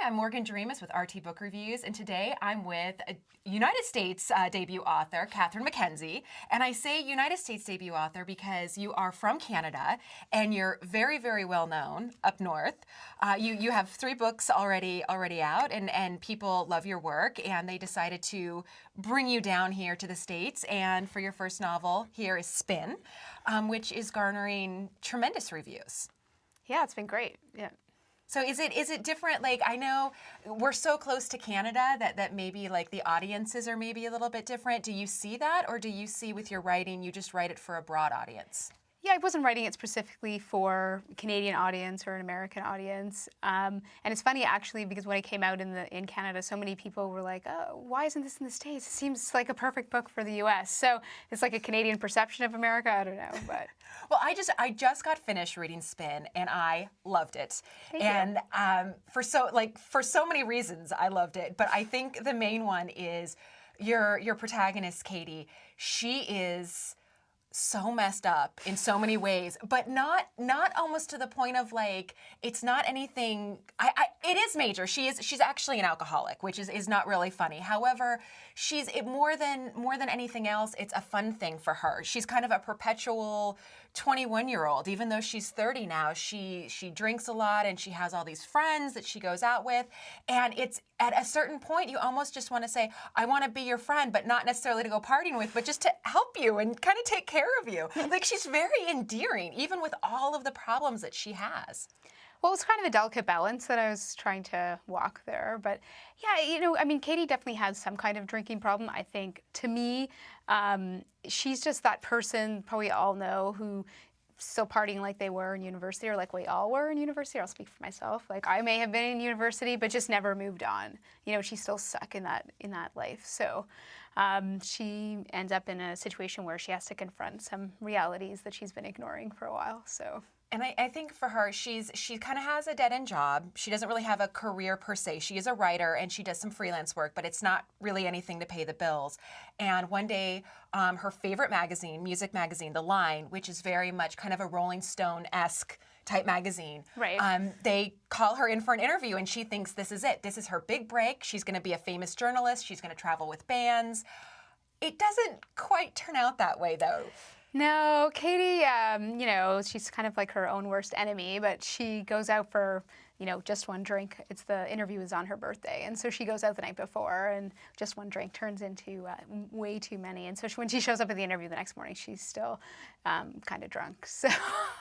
I'm Morgan Doremus with RT Book Reviews, and today I'm with a United States debut author, Catherine McKenzie. And I say United States debut author because you are from Canada, and you're very, very well known up north. You have 3 books already out, and people love your work, and they decided to bring you down here to the States. And for your first novel, here is Spin, which is garnering tremendous reviews. Yeah, it's been great. Yeah. So is it different? Like, I know we're so close to Canada that maybe like the audiences are maybe a little bit different. Do you see that, or do you see with your writing you just write it for a broad audience? Yeah, I wasn't writing it specifically for a Canadian audience or an American audience. And it's funny, actually, because when it came out in Canada, so many people were like, oh, why isn't this in the States? It seems like a perfect book for the U.S. So it's like a Canadian perception of America. I don't know, but... Well, I just got finished reading Spin, and I loved it. Thank you. For so many reasons, I loved it. But I think the main one is your protagonist, Katie. She is so messed up in so many ways, but not almost to the point of like, it's not anything. It is major. She's actually an alcoholic, which is not really funny. However, more than anything else, it's a fun thing for her. She's kind of a perpetual 21-year-old, even though she's 30 now. She drinks a lot, and she has all these friends that she goes out with, and it's at a certain point you almost just want to say, I want to be your friend, but not necessarily to go partying with, but just to help you and kind of take care of you. Like, she's very endearing, even with all of the problems that she has. Well, it's kind of a delicate balance that I was trying to walk there. But yeah, I mean, Katie definitely has some kind of drinking problem. I think, to me, she's just that person, probably all know, who still partying like they were in university, or like we all were in university. I'll speak for myself. Like, I may have been in university, but just never moved on. She's still stuck in that life. So she ends up in a situation where she has to confront some realities that she's been ignoring for a while. So. And I think for her, she kind of has a dead-end job. She doesn't really have a career per se. She is a writer, and she does some freelance work, but it's not really anything to pay the bills. And one day, her favorite magazine, music magazine, The Line, which is very much kind of a Rolling Stone-esque type magazine, right. They call her in for an interview, and she thinks this is it. This is her big break. She's going to be a famous journalist. She's going to travel with bands. It doesn't quite turn out that way, though. No, Katie, she's kind of like her own worst enemy, but she goes out for, just one drink. The interview is on her birthday, and so she goes out the night before, and just one drink turns into way too many. And so when she shows up at the interview the next morning, she's still kind of drunk. So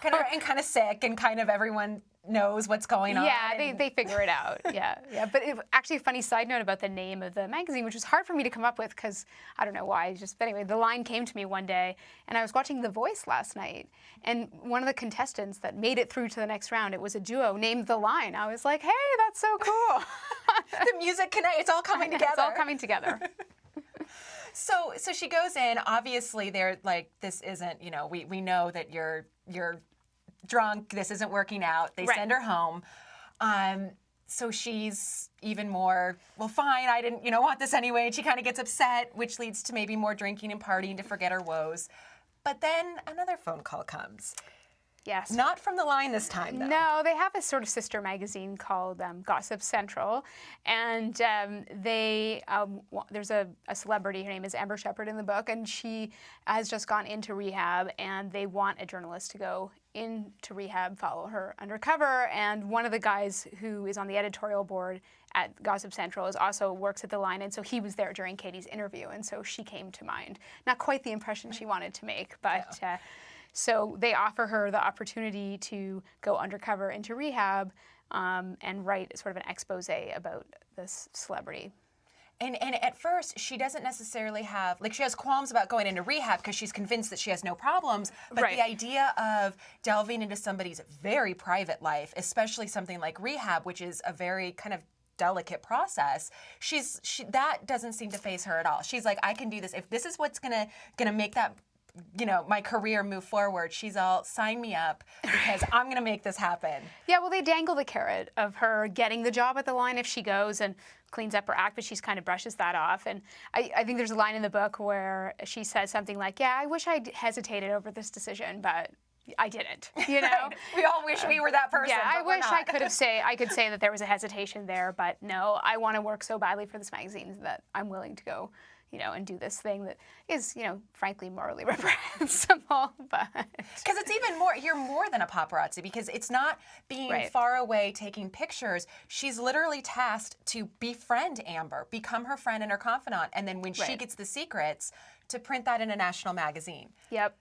kind of sick, and kind of everyone knows what's going on. Yeah, they figure it out. Yeah. But actually, a funny side note about the name of the magazine, which was hard for me to come up with because I don't know why. But anyway, The Line came to me one day, and I was watching The Voice last night, and one of the contestants that made it through to the next round, it was a duo named The Line. I was like, hey, that's so cool. The music connect. It's all coming together. It's all coming together. So she goes in. Obviously, they're like, this isn't. We know that you're drunk, this isn't working out. They send her home. So she's even more, well, fine, I didn't, want this anyway. And she kind of gets upset, which leads to maybe more drinking and partying to forget her woes. But then another phone call comes. Yes. Not from The Line this time, though. No, they have a sort of sister magazine called Gossip Central, and there's a celebrity, her name is Amber Shepherd in the book, and she has just gone into rehab, and they want a journalist to go into rehab, follow her undercover, and one of the guys who is on the editorial board at Gossip Central also works at The Line, and so he was there during Katie's interview, and so she came to mind. Not quite the impression she wanted to make, but... No. So they offer her the opportunity to go undercover into rehab and write sort of an expose about this celebrity. And at first, she doesn't necessarily have, she has qualms about going into rehab because she's convinced that she has no problems. But the idea of delving into somebody's very private life, especially something like rehab, which is a very kind of delicate process, that doesn't seem to faze her at all. She's like, I can do this. If this is what's gonna make that, my career move forward, she's all, sign me up because I'm going to make this happen. Yeah, well, they dangle the carrot of her getting the job at The Line if she goes and cleans up her act, but she kind of brushes that off. And I think there's a line in the book where she says something like, yeah, I wish I'd hesitated over this decision, but I didn't, you know? We all wish we were that person. Yeah, I but we're wish not. I could say that there was a hesitation there, but no, I want to work so badly for this magazine that I'm willing to go, you know, and do this thing that is, you know, frankly morally reprehensible. But Because it's even more, you're more than a paparazzi, because it's not being Right. far away taking pictures. She's literally tasked to befriend Amber, become her friend and her confidant, and then when she Right. gets the secrets, to print that in a national magazine. yep.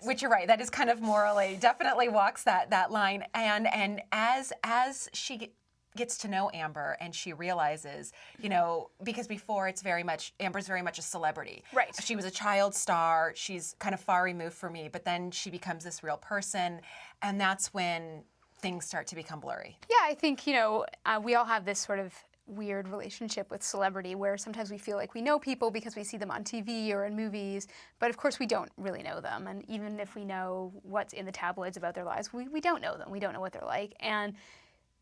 Which you're right, that is kind of morally, definitely walks that line. And as she gets to know Amber and she realizes, you know, because before Amber's very much a celebrity. Right. She was a child star. She's kind of far removed from me, but then she becomes this real person, and that's when things start to become blurry. Yeah, I think, you know, we all have this sort of weird relationship with celebrity where sometimes we feel like we know people because we see them on TV or in movies, but of course we don't really know them. And even if we know what's in the tabloids about their lives, we don't know them. We don't know what they're like.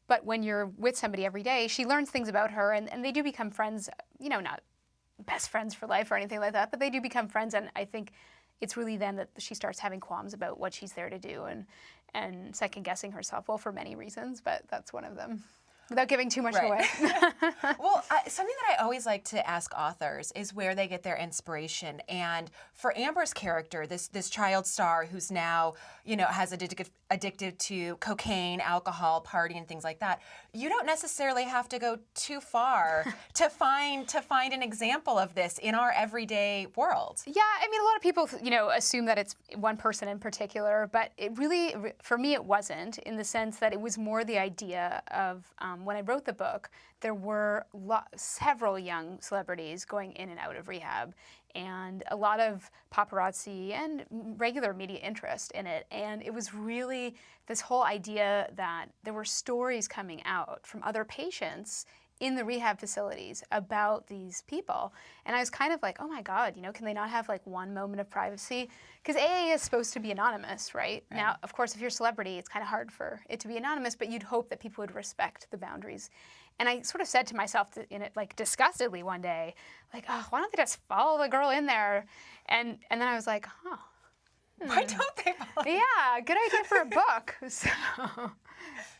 But when you're with somebody every day, she learns things about her, and they do become friends, you know, not best friends for life or anything like that, but they do become friends. And I think it's really then that she starts having qualms about what she's there to do and second guessing herself, well, for many reasons, but that's one of them. Without giving too much Right. away. Well, something that I always like to ask authors is where they get their inspiration. And for Amber's character, this child star who's now, you know, has addicted to cocaine, alcohol, party, and things like that, you don't necessarily have to go too far to find an example of this in our everyday world. Yeah, I mean, a lot of people, you know, assume that it's one person in particular, but it really, for me, it wasn't, in the sense that it was more the idea of, when I wrote the book, there were several young celebrities going in and out of rehab, and a lot of paparazzi and regular media interest in it. And it was really this whole idea that there were stories coming out from other patients in the rehab facilities about these people. And I was kind of like, oh my God, you know, can they not have like one moment of privacy? Because AA is supposed to be anonymous, right? Now, of course, if you're a celebrity, it's kind of hard for it to be anonymous, but you'd hope that people would respect the boundaries. And I sort of said to myself in it, like disgustedly one day, like, oh, why don't they just follow the girl in there? And then I was like, huh. Why don't they follow? Yeah, good idea for a book. So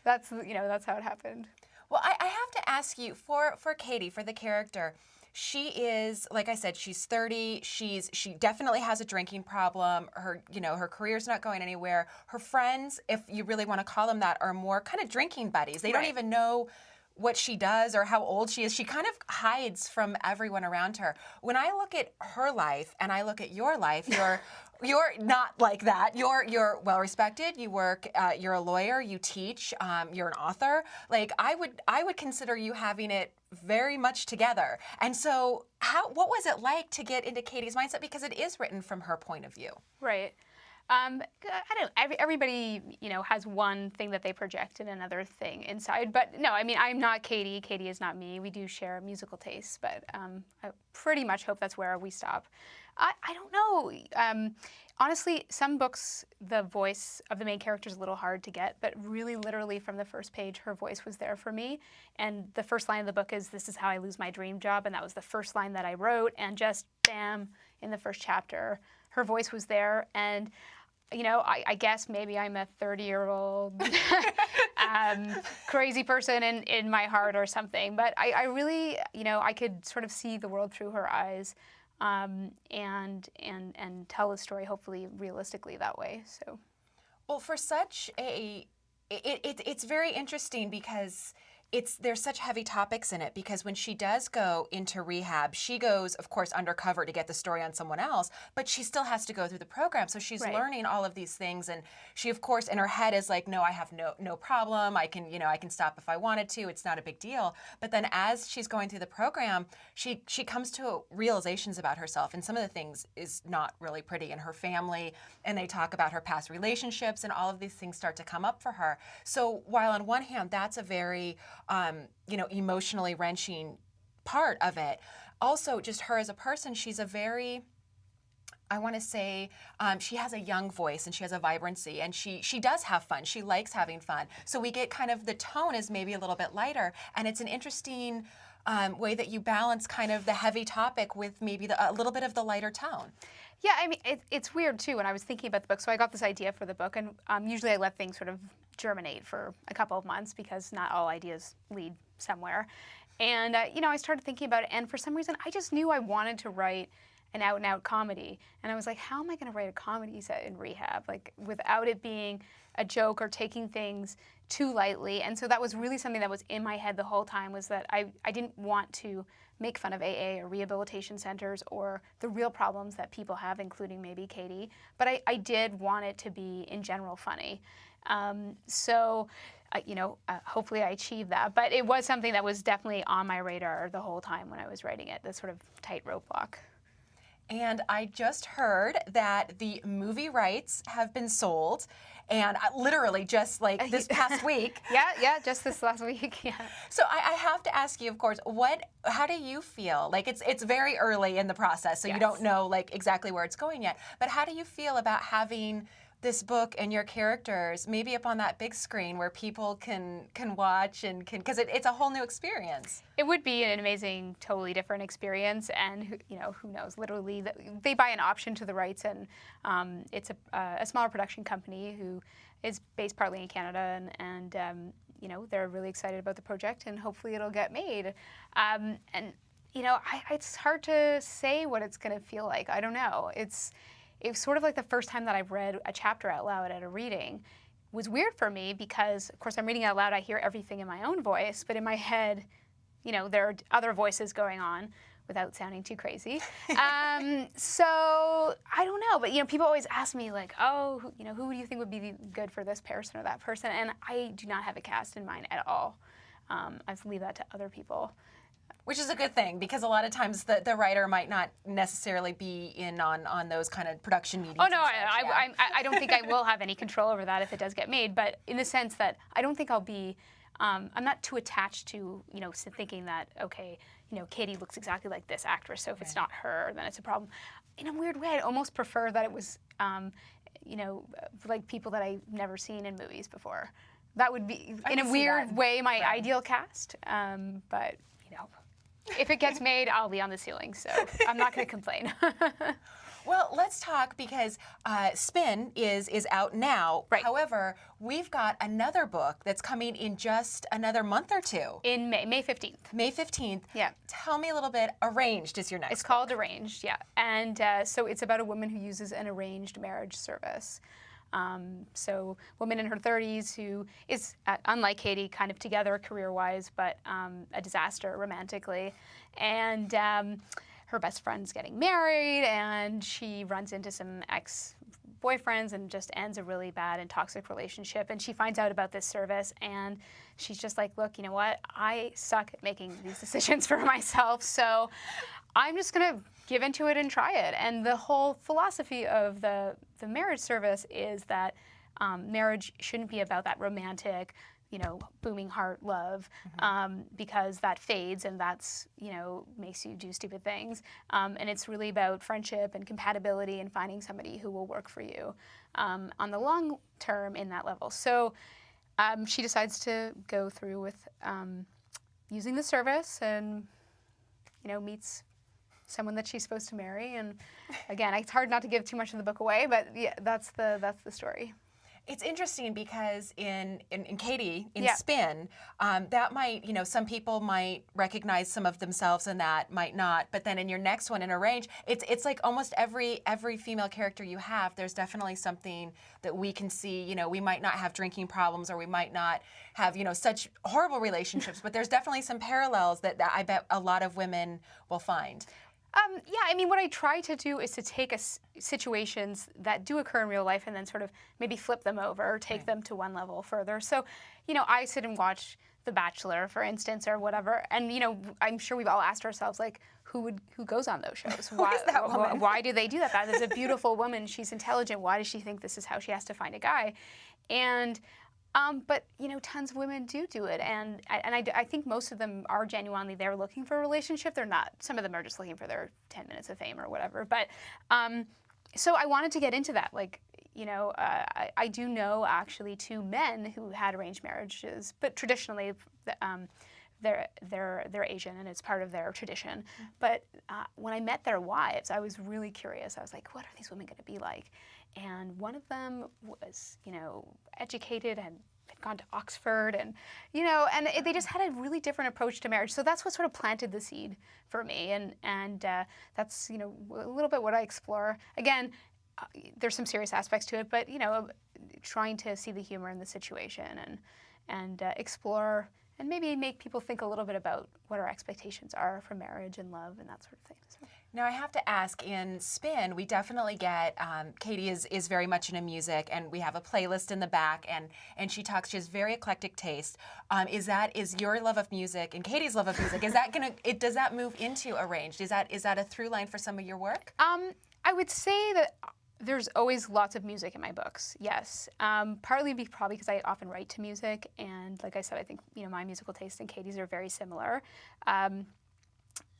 that's, you know, that's how it happened. Well, I have to ask you, for Katie, for the character, she is, like I said, she's 30. She definitely has a drinking problem. Her career's not going anywhere. Her friends, if you really want to call them that, are more kind of drinking buddies. They don't Right. even know what she does or how old she is. She kind of hides from everyone around her. When I look at her life and I look at your life, you're not like that. You're well respected. You work. You're a lawyer. You teach. You're an author. Like I would consider you having it very much together. And so, what was it like to get into Katie's mindset? Because it is written from her point of view. Right. I don't. Everybody, you know, has one thing that they project and another thing inside. But no, I mean, I'm not Katie. Katie is not me. We do share musical tastes, but I pretty much hope that's where we stop. I don't know. Honestly, some books, the voice of the main character is a little hard to get, but really, literally, from the first page, her voice was there for me. And the first line of the book is, "This is how I lose my dream job," and that was the first line that I wrote. And just bam, in the first chapter, her voice was there. And you know, I guess maybe I'm a 30-year-old crazy person in my heart or something. But I really, you know, I could sort of see the world through her eyes, and tell a story hopefully realistically that way. So, Well, for such it's very interesting because there's such heavy topics in it, because when she does go into rehab, she goes, of course, undercover to get the story on someone else, but she still has to go through the program. So she's Right. learning all of these things, and she, of course, in her head is like, no, I have no problem. I can stop if I wanted to. It's not a big deal. But then as she's going through the program, she comes to realizations about herself, and some of the things is not really pretty in her family, and they talk about her past relationships, and all of these things start to come up for her. So while on one hand, that's a very emotionally wrenching part of it. Also, just her as a person, she's a very, I want to say, she has a young voice and she has a vibrancy, and she does have fun. She likes having fun. So we get kind of, the tone is maybe a little bit lighter, and it's an interesting way that you balance kind of the heavy topic with maybe a little bit of the lighter tone. Yeah, I mean, it's weird too. When I was thinking about the book, so I got this idea for the book, and usually I let things sort of germinate for a couple of months because not all ideas lead somewhere. And I started thinking about it, and for some reason, I just knew I wanted to write an out-and-out comedy. And I was like, how am I going to write a comedy set in rehab, like without it being a joke or taking things too lightly? And so that was really something that was in my head the whole time, was that I didn't want to make fun of AA or rehabilitation centers or the real problems that people have, including maybe Katie. But I did want it to be, in general, funny. Hopefully I achieved that. But it was something that was definitely on my radar the whole time when I was writing it, this sort of tightrope walk. And I just heard that the movie rights have been sold, and literally just like this past week. Yeah, just this last week. Yeah. So I have to ask you, of course, how do you feel? Like it's very early in the process, so Yes. you don't know like exactly where it's going yet. But how do you feel about having this book and your characters maybe up on that big screen where people can watch and because it's a whole new experience? It would be an amazing, totally different experience, and who knows? Literally, they buy an option to the rights, and it's a smaller production company who is based partly in Canada, and they're really excited about the project, and hopefully it'll get made. It's hard to say what it's going to feel like. I don't know. It's sort of like the first time that I've read a chapter out loud at a reading. It was weird for me because, of course, I'm reading out loud. I hear everything in my own voice, but in my head, there are other voices going on without sounding too crazy. So I don't know, but people always ask me like, oh, who do you think would be good for this person or that person? And I do not have a cast in mind at all. I leave that to other people. Which is a good thing, because a lot of times the writer might not necessarily be in on those kind of production meetings. Oh no, I don't think I will have any control over that if it does get made. But in the sense that I don't think I'll be, I'm not too attached to thinking that okay, Katie looks exactly like this actress, so if it's not her, then it's a problem. In a weird way, I'd almost prefer that it was, like people that I've never seen in movies before. That would be, in a weird way, my ideal cast. But if it gets made, I'll be on the ceiling, so I'm not going to complain. Well, let's talk, because Spin is out now. Right. However, we've got another book that's coming in just another month or two. In May 15th. May 15th. Yeah. Tell me a little bit. Arranged is your next It's called Arranged, yeah. And so it's about a woman who uses an arranged marriage service. So woman in her 30s who is, unlike Katie, kind of together career-wise, but a disaster romantically. And her best friend's getting married, and she runs into some ex-boyfriends and just ends a really bad and toxic relationship. And she finds out about this service, and she's just like, look, you know what? I suck at making these decisions for myself, so I'm just going to give into it and try it. And the whole philosophy of the marriage service is that marriage shouldn't be about that romantic, booming heart love, because that fades and that's, makes you do stupid things. And it's really about friendship and compatibility and finding somebody who will work for you on the long term in that level. So she decides to go through with using the service and, meets someone that she's supposed to marry. And again, it's hard not to give too much of the book away, but yeah, that's the story. It's interesting because in Katie, in Yeah. Spin, that might, some people might recognize some of themselves in that, might not. But then in your next one, in Arrange, it's like almost every female character you have, there's definitely something that we can see. We might not have drinking problems, or we might not have, such horrible relationships, but there's definitely some parallels that I bet a lot of women will find. Yeah, I mean, what I try to do is to take situations that do occur in real life and then sort of maybe flip them over, take them to one level further. So, I sit and watch The Bachelor, for instance, or whatever, and I'm sure we've all asked ourselves, like, who goes on those shows? Who is that woman? Why do they do that? That is a beautiful woman. She's intelligent. Why does she think this is how she has to find a guy? And but tons of women do it, and I think most of them are genuinely there looking for a relationship. They're not. Some of them are just looking for their 10 minutes of fame or whatever. But so I wanted to get into that. Like, I do know actually 2 men who had arranged marriages, but traditionally they're Asian and it's part of their tradition. But when I met their wives, I was really curious. I was like, what are these women going to be like? And one of them was, educated and had gone to Oxford, and they just had a really different approach to marriage. So that's what sort of planted the seed for me, and that's a little bit what I explore. Again, there's some serious aspects to it, but trying to see the humor in the situation and explore and maybe make people think a little bit about what our expectations are for marriage and love and that sort of thing. So. Now, I have to ask, in Spin, we definitely get, Katie is very much into music, and we have a playlist in the back, and she has very eclectic taste. Is your love of music and Katie's love of music, does that move into arranged? Is that a through line for some of your work? I would say that there's always lots of music in my books, yes. Partly probably because I often write to music, and like I said, I think my musical taste and Katie's are very similar.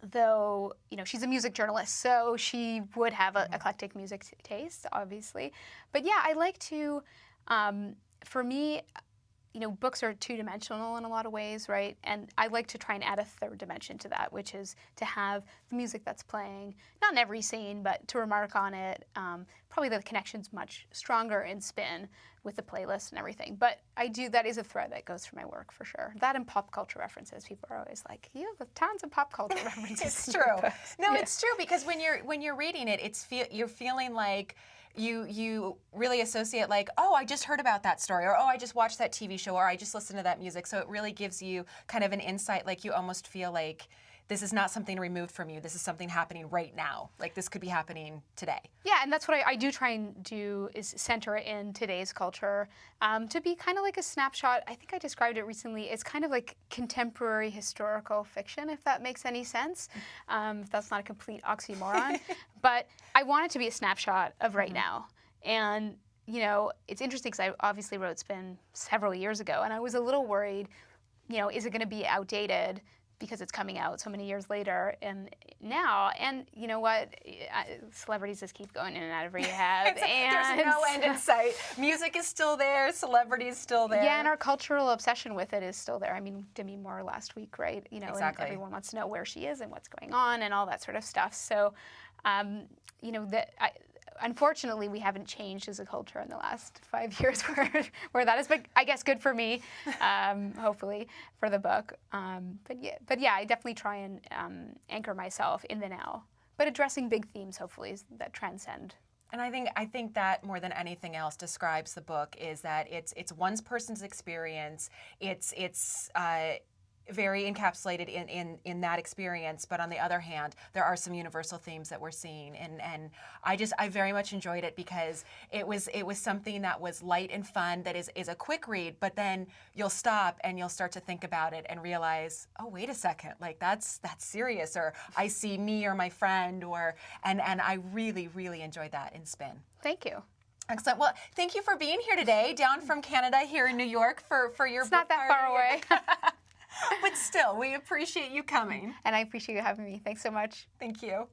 Though she's a music journalist, so she would have an eclectic music taste, obviously. But yeah, I like to. For me, books are two-dimensional in a lot of ways, right? And I like to try and add a third dimension to that, which is to have the music that's playing, not in every scene, but to remark on it. Probably the connection's much stronger in Spin with the playlist and everything. But that is a thread that goes through my work for sure. That and pop culture references. People are always like, you have tons of pop culture references. It's true. No, yeah. It's true, because when you're reading it, you're feeling like you really associate, like, oh, I just heard about that story, or oh, I just watched that TV show, or I just listened to that music. So it really gives you kind of an insight, like you almost feel like this is not something removed from you. This is something happening right now. Like this could be happening today. Yeah, and that's what I do try and do, is center it in today's culture, to be kind of like a snapshot. I think I described it recently. It's kind of like contemporary historical fiction, if that makes any sense. If that's not a complete oxymoron. But I want it to be a snapshot of right now. And it's interesting because I obviously wrote Spin several years ago, and I was a little worried, is it going to be outdated because it's coming out so many years later and now? And you know what? Celebrities just keep going in and out of rehab. There's no end in sight. Music is still there. Celebrity is still there. Yeah, and our cultural obsession with it is still there. I mean, Demi Moore last week, right? Exactly. And everyone wants to know where she is and what's going on and all that sort of stuff. So, unfortunately, we haven't changed as a culture in the last 5 years where that is, but I guess good for me, hopefully, for the book. But yeah, I definitely try and anchor myself in the now, but addressing big themes, hopefully, that transcend. And I think that more than anything else describes the book, is that it's one person's experience. It's very encapsulated in that experience, but on the other hand, there are some universal themes that we're seeing, and I very much enjoyed it because it was something that was light and fun, that is a quick read, but then you'll stop and you'll start to think about it and realize, oh, wait a second, like that's serious, or I see me or my friend, and I really, really enjoyed that in Spin. Thank you. Excellent. Well, thank you for being here today, down from Canada here in New York for your book. It's not that far away. But still, we appreciate you coming. And I appreciate you having me. Thanks so much. Thank you.